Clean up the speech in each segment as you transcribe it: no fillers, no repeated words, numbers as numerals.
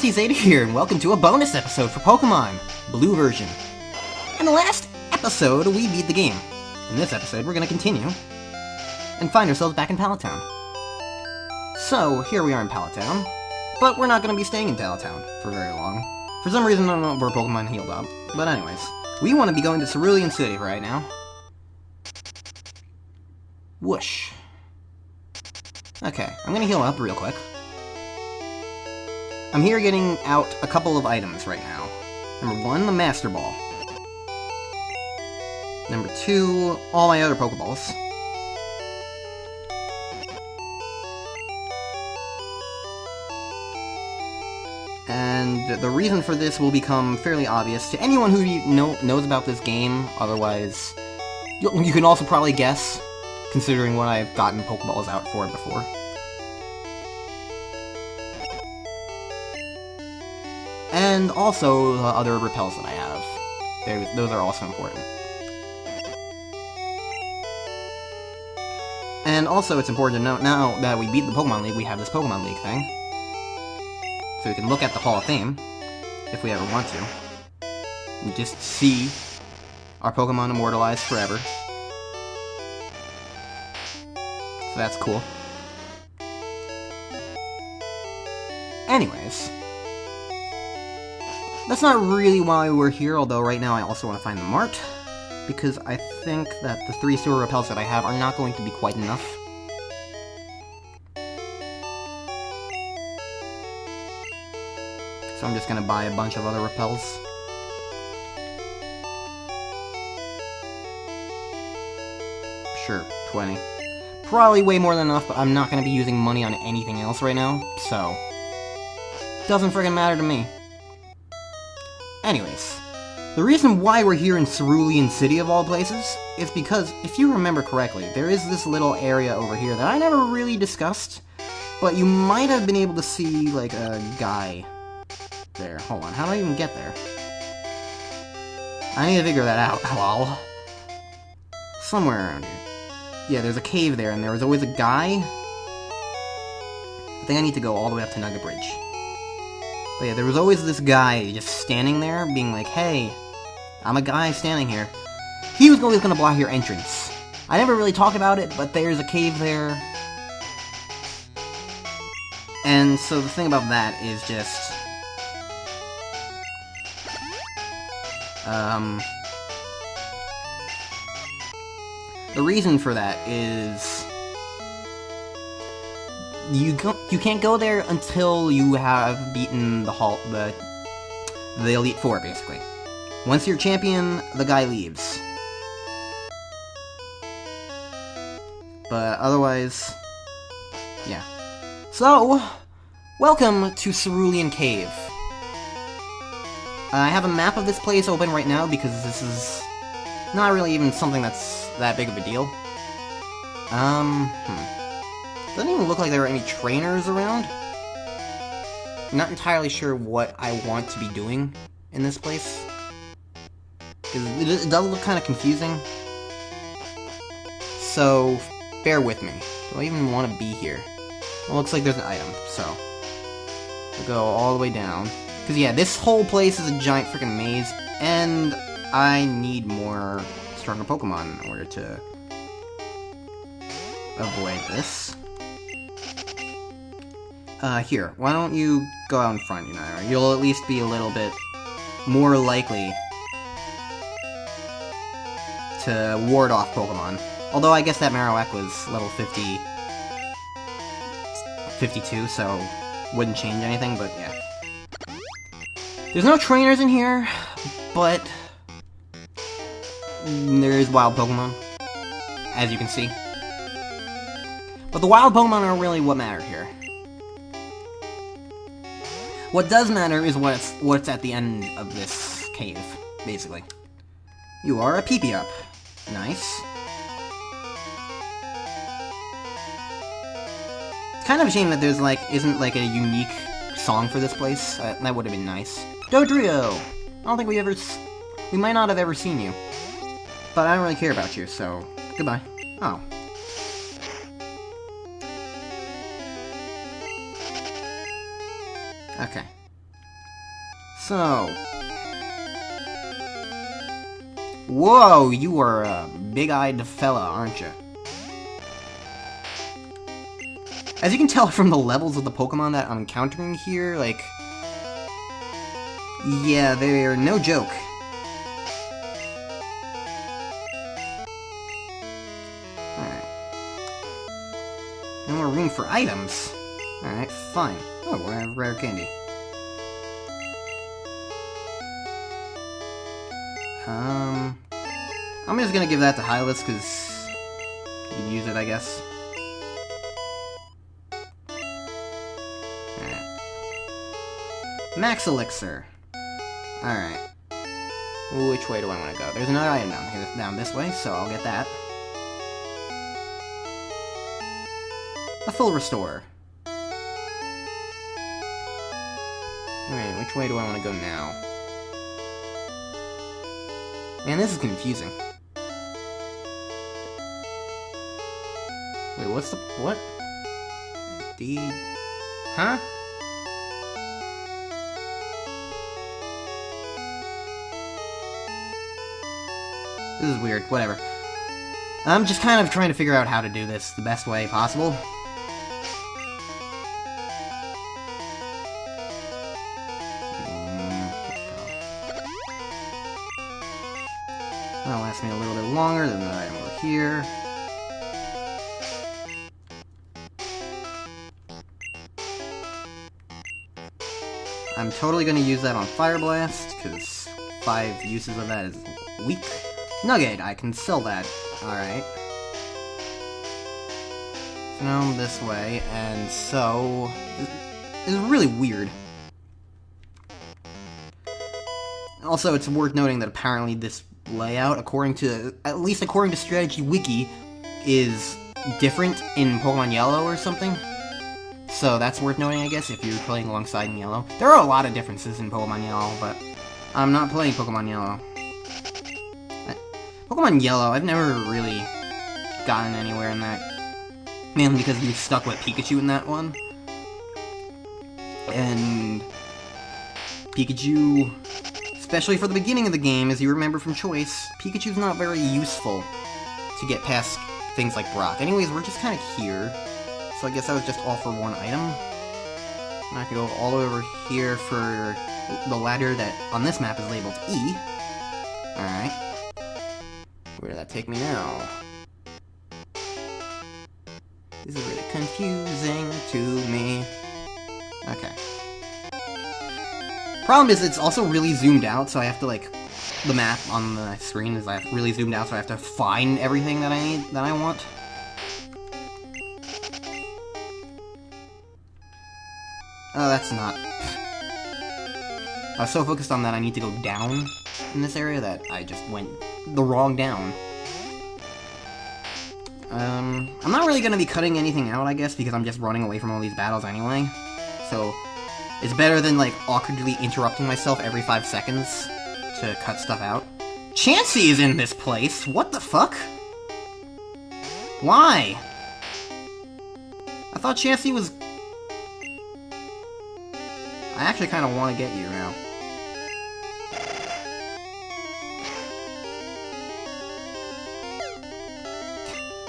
Ultizeta here, and welcome to a bonus episode for Pokémon, Blue version. In the last episode, we beat the game. In this episode, we're going to continue, and find ourselves back in Pallet Town. So, here we are in Pallet Town, but we're not going to be staying in Pallet Town for very long. For some reason, none of our Pokémon healed up. But anyways, we want to be going to Cerulean City right now. Whoosh. Okay, I'm going to heal up real quick. I'm here getting out a couple of items right now. Number 1, the Master Ball. Number 2, all my other Pokeballs. And the reason for this will become fairly obvious to anyone who knows about this game. Otherwise, you can also probably guess, considering what I've gotten Pokeballs out for before. And also the other repels that I have. Those are also important. And also it's important to note, now that we beat the Pokemon League, we have this Pokemon League thing. So we can look at the Hall of Fame, if we ever want to. And just see our Pokemon immortalized forever. So that's cool. Anyways. That's not really why we're here, although right now I also want to find the Mart, because I think that the 3 sewer repels that I have are not going to be quite enough. So I'm just going to buy a bunch of other repels. Sure, 20. Probably way more than enough, but I'm not going to be using money on anything else right now, so doesn't friggin' matter to me. Anyways, the reason why we're here in Cerulean City of all places is because, if you remember correctly, there is this little area over here that I never really discussed, but you might have been able to see, like, a guy there. Hold on, how do I even get there? I need to figure that out. Lol. Somewhere around here. Yeah, there's a cave there, and there was always a guy. I think I need to go all the way up to Nugget Bridge. But yeah, there was always this guy just standing there, being like, hey, I'm a guy standing here. He was always going to block your entrance. I never really talked about it, but there's a cave there. And so the thing about that is just... the reason for that is... You can't go there until you have beaten the Elite Four, basically. Once you're champion, the guy leaves. But otherwise, yeah. So, welcome to Cerulean Cave. I have a map of this place open right now because this is not really even something that's that big of a deal. Doesn't even look like there are any trainers around. I'm not entirely sure what I want to be doing in this place, because it does look kind of confusing. So, bear with me. Do I even want to be here? Well, looks like there's an item, so we'll go all the way down. Because yeah, this whole place is a giant freaking maze, and I need more stronger Pokemon in order to avoid this. Here, why don't you go out in front, you know? You'll at least be a little bit more likely to ward off Pokemon. Although I guess that Marowak was level 52, so wouldn't change anything, but yeah. There's no trainers in here, but there is wild Pokemon, as you can see. But the wild Pokemon are really what matter here. What does matter is what's at the end of this cave, basically. You are a Pee-Pee-Up. Nice. It's kind of a shame that there's isn't a unique song for this place. That would have been nice. Dodrio! I don't think we might not have ever seen you. But I don't really care about you, so goodbye. Oh. Okay. So... Whoa, you are a big-eyed fella, aren't you? As you can tell from the levels of the Pokemon that I'm encountering here, like... Yeah, they're no joke. Alright. No more room for items. Alright, fine. Oh, we have rare candy. I'm just gonna give that to Hylas, because you can use it, I guess. Alright. Max Elixir. Alright. Which way do I want to go? There's another item down here, down this way, so I'll get that. A full restore. Alright, which way do I want to go now? Man, this is confusing. Wait, what's the... what? Huh? This is weird, whatever. I'm just kind of trying to figure out how to do this the best way possible. That'll last me a little bit longer than the item over here. I'm totally going to use that on Fire Blast, because 5 uses of that is weak. Nugget, I can sell that. Alright. So now I'm this way, and so... It's really weird. Also, it's worth noting that apparently this layout, at least according to Strategy Wiki, is different in Pokemon Yellow or something. So that's worth noting, I guess, if you're playing alongside in Yellow. There are a lot of differences in Pokemon Yellow, but I'm not playing Pokemon Yellow. Pokemon Yellow, I've never really gotten anywhere in that. Mainly because you're stuck with Pikachu in that one. And Pikachu, especially for the beginning of the game, as you remember from Choice, Pikachu's not very useful to get past things like Brock. Anyways, we're just kind of here. So I guess I was just all for one item. And I can go all over here for the ladder that on this map is labeled E. Alright. Where did that take me now? This is really confusing to me. Okay. Problem is, it's also really zoomed out, so I have to, like, the map on the screen is like really zoomed out, so I have to find everything that I need, that I want. Oh, that's not... I was so focused on that I need to go down in this area that I just went the wrong down. I'm not really gonna be cutting anything out, I guess, because I'm just running away from all these battles anyway. So, it's better than, like, awkwardly interrupting myself every 5 seconds to cut stuff out. Chansey is in this place! What the fuck? Why? I thought Chansey was... I actually kind of want to get you now.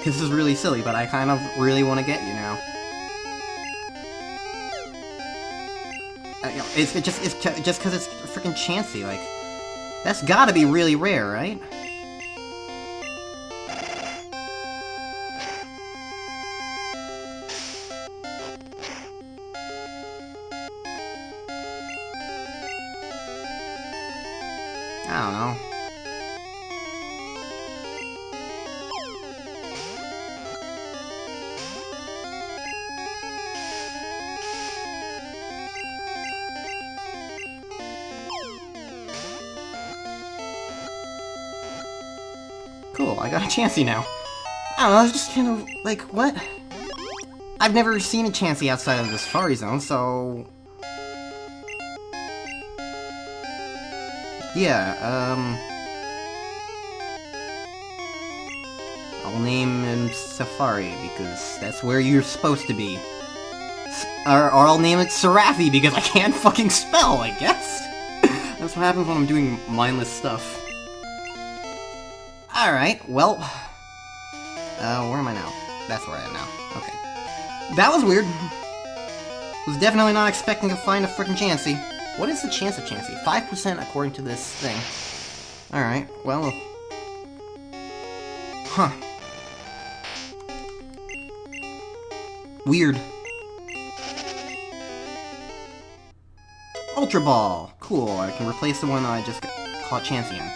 This is really silly, but I kind of really want to get you now. It's just because it's freaking Chansey, like... That's gotta be really rare, right? I don't know. Cool, I got a Chansey now. I don't know, I was just kind of like, what? I've never seen a Chansey outside of this Safari Zone, so... Yeah, I'll name him Safari, because that's where you're supposed to be. Or I'll name it Seraphi, because I can't fucking spell, I guess. That's what happens when I'm doing mindless stuff. Alright, well... where am I now? That's where I am now. Okay. That was weird. Was definitely not expecting to find a frickin' Chansey. What is the chance of Chansey? 5% according to this thing. Alright, well... Huh. Weird. Ultra Ball! Cool, I can replace the one that I just caught Chansey in.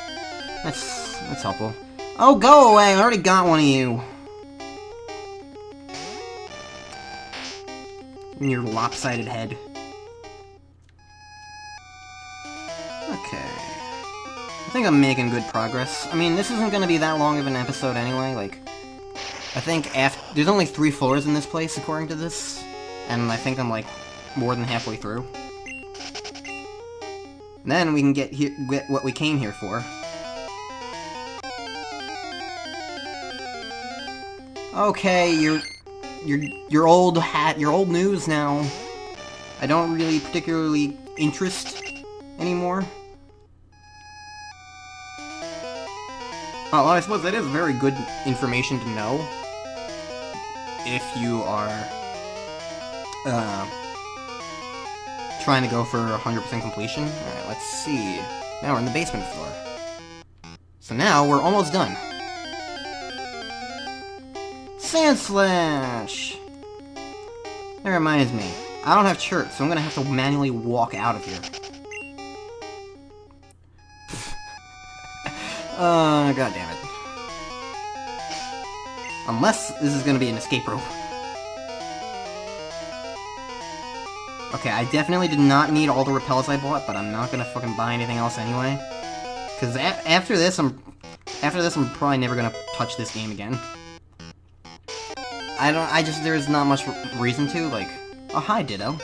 That's helpful. Oh, go away! I already got one of you! In your lopsided head. Okay. I think I'm making good progress. I mean, this isn't gonna be that long of an episode anyway, like... I think there's only 3 floors in this place, according to this. And I think I'm, like, more than halfway through. And then we can get what we came here for. Okay, you're old news now. I don't really particularly interest anymore. Well, I suppose that is very good information to know if you are trying to go for 100% completion. Alright, let's see. Now we're in the basement floor. So now we're almost done. Sand Slash! That reminds me. I don't have shirts, so I'm gonna have to manually walk out of here. God damn it. Unless this is gonna be an escape rope. Okay, I definitely did not need all the repels I bought, but I'm not gonna fucking buy anything else anyway. Cause after this, I'm probably never gonna touch this game again. There's not much reason to, like... Oh, hi, Ditto.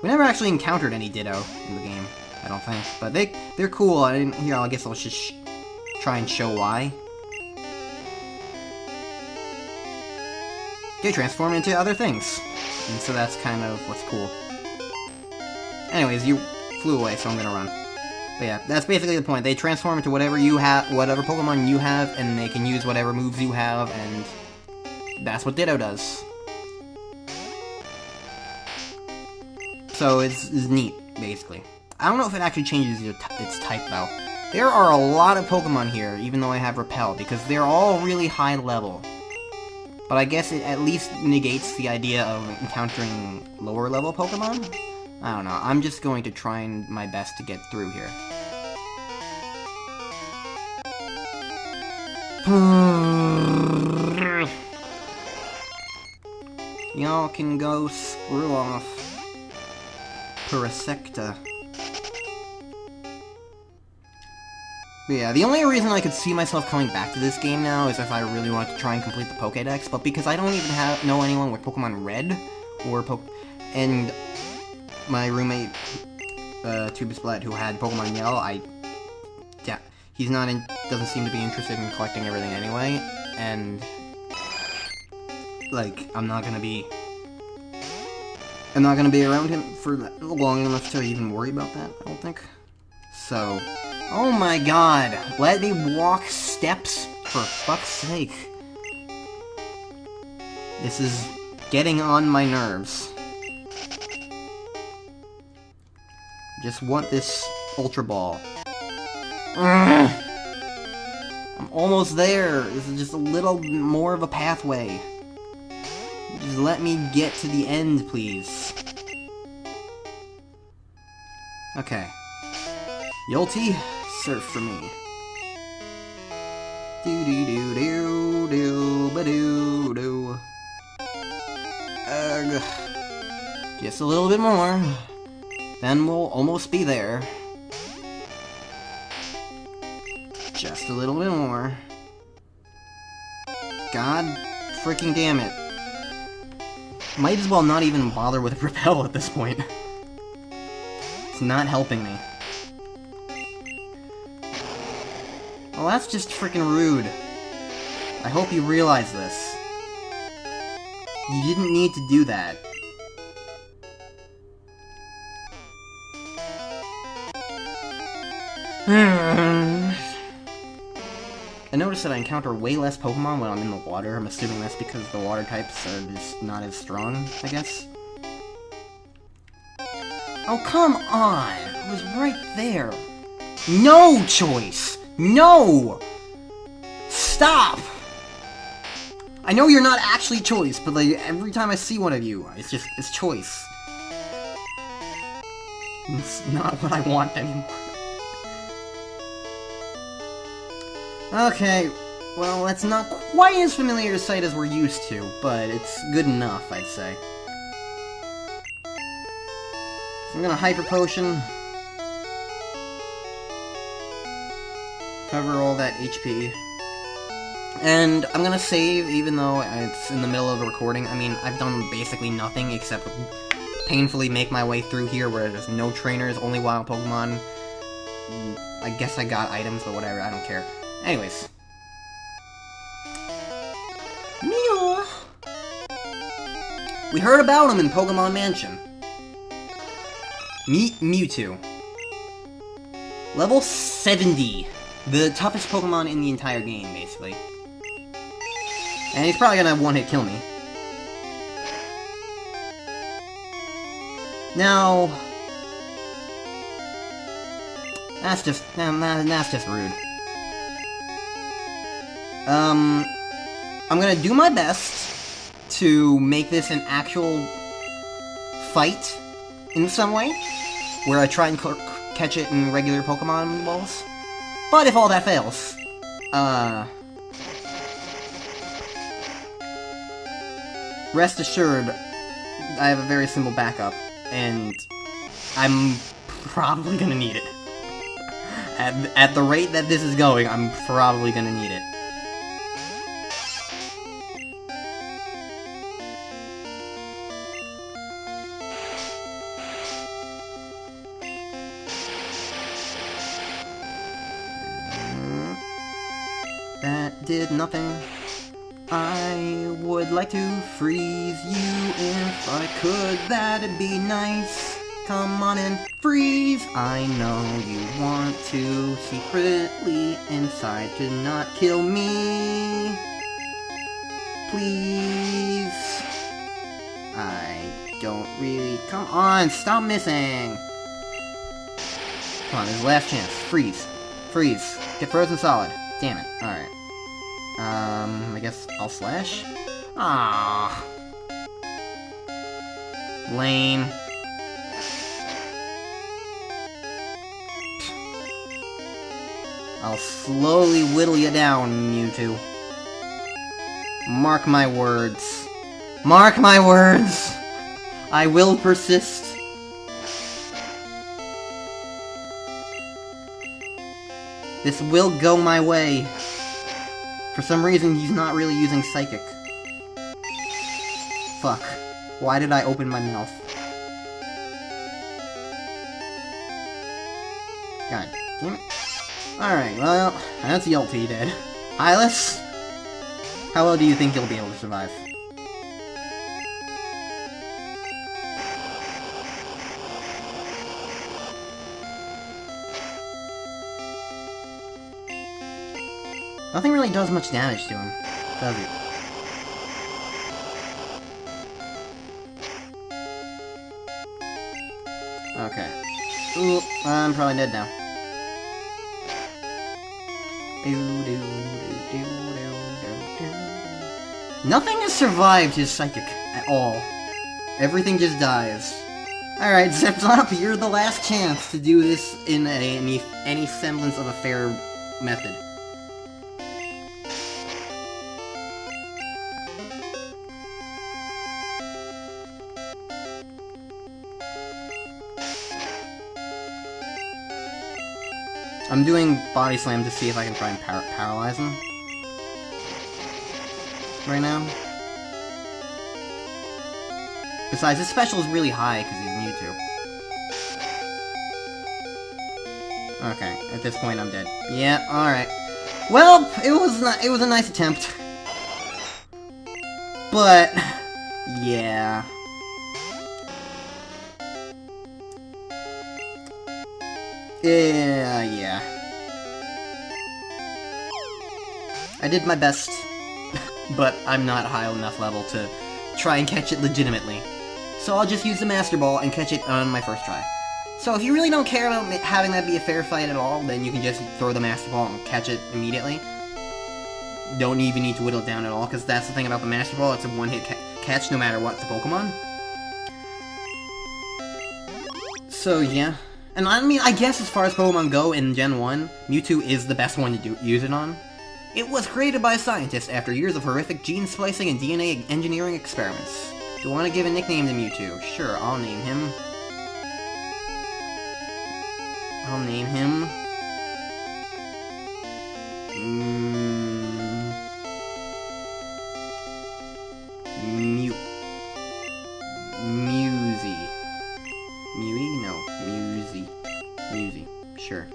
We never actually encountered any Ditto in the game, I don't think. But they're cool. I guess I'll just try and show why. They transform into other things. And so that's kind of what's cool. Anyways, you flew away, so I'm gonna run. But yeah, that's basically the point. They transform into whatever Pokemon you have, and they can use whatever moves you have, and that's what Ditto does. So it's neat, basically. I don't know if it actually changes its type, though. There are a lot of Pokemon here, even though I have Repel, because they're all really high level. But I guess it at least negates the idea of encountering lower level Pokemon? I don't know, I'm just going to try my best to get through here. Y'all can go screw off. Parasecta. But yeah, the only reason I could see myself coming back to this game now is if I really wanted to try and complete the Pokédex, but because I don't even know anyone with Pokemon Red, or and my roommate, Tubisblat, who had Pokemon Yellow, he's doesn't seem to be interested in collecting everything anyway, and, like, I'm not gonna be around him for long enough to even worry about that, I don't think. So, oh my god, let me walk steps, for fuck's sake. This is getting on my nerves. Just want this Ultra Ball. Ugh. I'm almost there. This is just a little more of a pathway. Just let me get to the end, please. Okay. Yulty, surf for me. Do-do-do-do-do-ba-do-do. Just a little bit more. Then we'll almost be there. Just a little bit more. God freaking damn it. Might as well not even bother with Repel at this point. It's not helping me. Well, that's just freaking rude. I hope you realize this. You didn't need to do that. I noticed that I encounter way less Pokemon when I'm in the water. I'm assuming that's because the water types are just not as strong, I guess. Oh, come on! It was right there. No choice! No! Stop! I know you're not actually choice, but like, every time I see one of you, it's choice. It's not what I want anymore. Okay, well, that's not quite as familiar a sight as we're used to, but it's good enough, I'd say. So I'm gonna Hyper Potion. Cover all that HP. And I'm gonna save, even though it's in the middle of a recording. I mean, I've done basically nothing except painfully make my way through here where there's no trainers, only wild Pokemon. I guess I got items, but whatever, I don't care. Anyways. Mew! We heard about him in Pokemon Mansion. Meet Mewtwo. Level 70. The toughest Pokemon in the entire game, basically. And he's probably gonna one-hit kill me. Now... That's just rude. I'm gonna do my best to make this an actual fight in some way, where I try and catch it in regular Pokemon balls. But if all that fails, rest assured, I have a very simple backup, and I'm probably gonna need it. At the rate that this is going, I'm probably gonna need it. That did nothing. I would like to freeze you if I could, that'd be nice. Come on and freeze! I know you want to secretly inside to not kill me. Please. I don't really... Come on, stop missing! Come on, this is the last chance. Freeze. Freeze. Get frozen solid. Damn it. Alright. I guess I'll slash? Ah. Lame. I'll slowly whittle you down, Mewtwo. Mark my words. Mark my words! I will persist. This will go my way. For some reason, he's not really using Psychic. Fuck. Why did I open my mouth? God damn it. Alright, well, that's the ulti dead. Hylas? How well do you think you'll be able to survive? Nothing really does much damage to him, does it? Okay. Ooh, I'm probably dead now. Nothing has survived his Psychic at all. Everything just dies. Alright, Zepzop, you're the last chance to do this in any semblance of a fair method. I'm doing Body Slam to see if I can try and paralyze him. Right now. Besides, his special is really high because he's Mewtwo. Okay, at this point I'm dead. Yeah, alright. Well, it was a nice attempt. But, yeah. Yeah. I did my best, but I'm not high enough level to try and catch it legitimately. So I'll just use the Master Ball and catch it on my first try. So if you really don't care about having that be a fair fight at all, then you can just throw the Master Ball and catch it immediately. Don't even need to whittle it down at all, because that's the thing about the Master Ball, it's a one-hit catch no matter what the Pokemon. So yeah. And I mean, I guess as far as Pokemon go in Gen 1, Mewtwo is the best one to use it on. It was created by scientists after years of horrific gene splicing and DNA engineering experiments. Do you want to give a nickname to Mewtwo? Sure, I'll name him. Mewsy. Sure.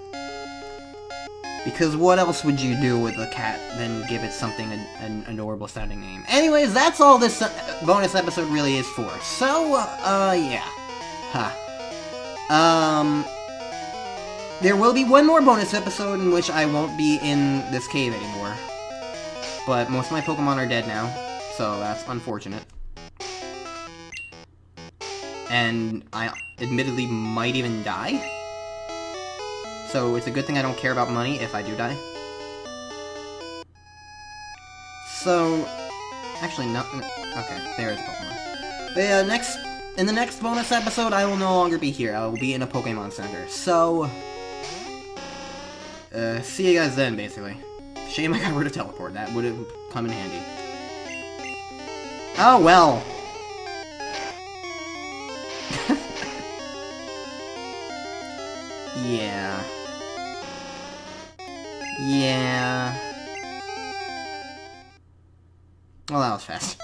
Because what else would you do with a cat than give it something, an adorable sounding name? Anyways, that's all this bonus episode really is for. So, yeah. There will be one more bonus episode in which I won't be in this cave anymore. But most of my Pokemon are dead now, so that's unfortunate. And I admittedly might even die. So it's a good thing I don't care about money if I do die. So, actually, no. Okay, there is Pokemon. But in the next bonus episode, I will no longer be here. I will be in a Pokemon Center. So, see you guys then, basically. Shame I got rid of Teleport. That would have come in handy. Oh well. Yeah. Well, that was fast.